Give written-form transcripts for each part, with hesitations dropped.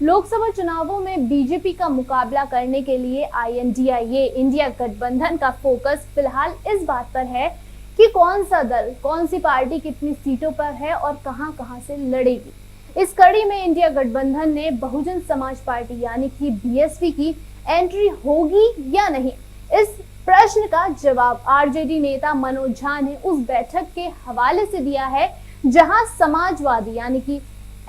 लोकसभा चुनावों में बीजेपी का मुकाबला करने के लिए INDIA इंडिया गठबंधन का फोकस फिलहाल इस बात पर है कि कौन सा दल, कौन सी पार्टी कितनी सीटों पर है और कहां-कहां से लड़ेगी। इस कड़ी में इंडिया गठबंधन ने बहुजन समाज पार्टी यानी कि BSP की एंट्री होगी या नहीं, इस प्रश्न का जवाब RJD नेता मनोज झा ने उस बैठक के हवाले से दिया है जहां समाजवादी यानी कि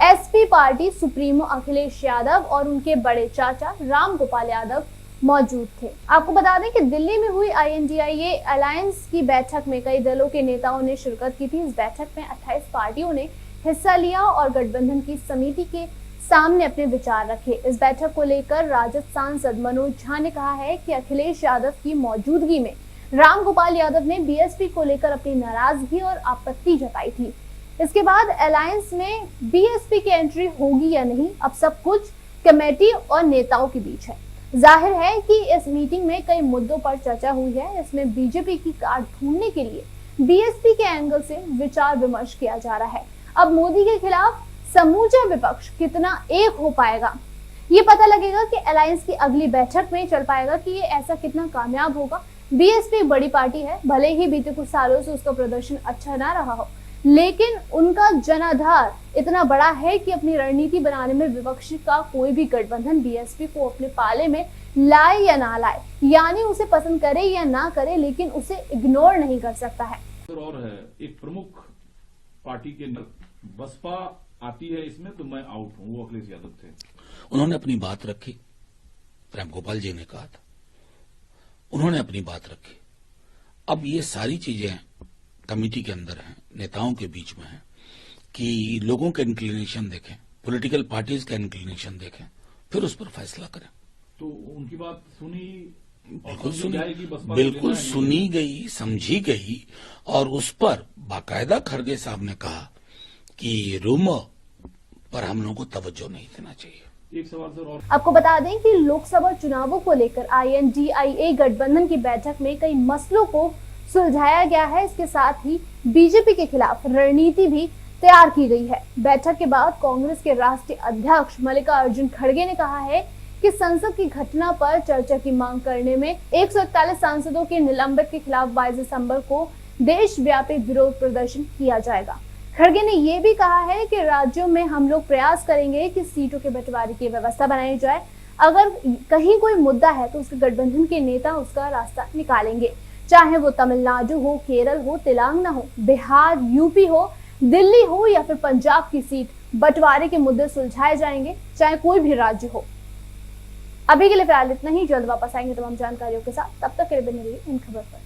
SP party supremo Akhilesh Yadav और उनके बड़े चाचा राम गोपाल यादव मौजूद थे। आपको बता दें कि दिल्ली में हुई INDIA अलायंस की बैठक में कई दलों के नेताओं ने शिरकत की थी। इस बैठक में 28 पार्टियों ने हिस्सा लिया और गठबंधन की समिति के सामने अपने विचार रखे। इस बैठक को लेकर राजद सांसद मनोज झा ने कहा है कि अखिलेश यादव की मौजूदगी में राम गोपाल यादव ने BSP को लेकर अपनी नाराजगी और आपत्ति जताई थी। इसके बाद अलायंस में BSP की एंट्री होगी या नहीं, अब सब कुछ कमेटी और नेताओं के बीच है। जाहिर है कि इस मीटिंग में कई मुद्दों पर चर्चा हुई है। इसमें बीजेपी की कार्ड ढूंढने के लिए BSP के एंगल से विचार विमर्श किया जा रहा है। अब मोदी के खिलाफ समूचा विपक्ष कितना एक हो पाएगा, ये पता लगेगा कि अलायंस की अगली बैठक में चल पाएगा कि ये ऐसा कितना कामयाब होगा। BSP बड़ी पार्टी है, भले ही बीते कुछ सालों से उसका प्रदर्शन अच्छा ना रहा हो, लेकिन उनका जनाधार इतना बड़ा है कि अपनी रणनीति बनाने में विपक्ष का कोई भी गठबंधन BSP को अपने पाले में लाए या ना लाए, यानी उसे पसंद करे या ना करे, लेकिन उसे इग्नोर नहीं कर सकता है। और है एक प्रमुख पार्टी के बसपा आती है इसमें, तो मैं आउट हूं, वो अखिलेश यादव थे। उन्होंने अपनी बात रखी, राम गोपाल जी ने कहा था, उन्होंने अपनी बात रखी। अब ये सारी चीजें कमेटी के अंदर हैं, नेताओं के बीच में हैं कि लोगों के इंक्लिनेशन देखें, पॉलिटिकल पार्टीज का इंक्लिनेशन देखें, फिर उस पर फैसला करें। तो उनकी बात सुनी, बिल्कुल सुनी गई, समझी गई और उस पर बाकायदा खड़गे साहब ने कहा कि रूमर पर हम लोगों को तवज्जो नहीं देना चाहिए। एक सवाल सर और आपको बता दें कि लोकसभा चुनावों को लेकर INDIA गठबंधन की बैठक में कई मसलों को सुलझाया गया है। इसके साथ ही बीजेपी के खिलाफ रणनीति भी तैयार की गई है। बैठक के बाद कांग्रेस के राष्ट्रीय अध्यक्ष मल्लिकार्जुन खड़गे ने कहा है कि संसद की घटना पर चर्चा की मांग करने में 141 सांसदों के निलंबित के खिलाफ 22 दिसंबर को देशव्यापी विरोध प्रदर्शन किया जाएगा। खड़गे ने यह भी कहा है कि राज्यों में हम लोग प्रयास करेंगे कि सीटों के बंटवारे की व्यवस्था बनाई जाए। अगर कहीं कोई मुद्दा है तो उसके गठबंधन के नेता उसका रास्ता निकालेंगे, चाहे वो तमिलनाडु हो, केरल हो, तेलंगाना हो, बिहार, UP हो, दिल्ली हो या फिर पंजाब की सीट, बंटवारे के मुद्दे सुलझाए जाएंगे, चाहे कोई भी राज्य हो। अभी के लिए फिलहाल इतना ही, जल्द वापस आएंगे तमाम जानकारियों के साथ। तब तक के लिए बने रहिए इन खबर पर।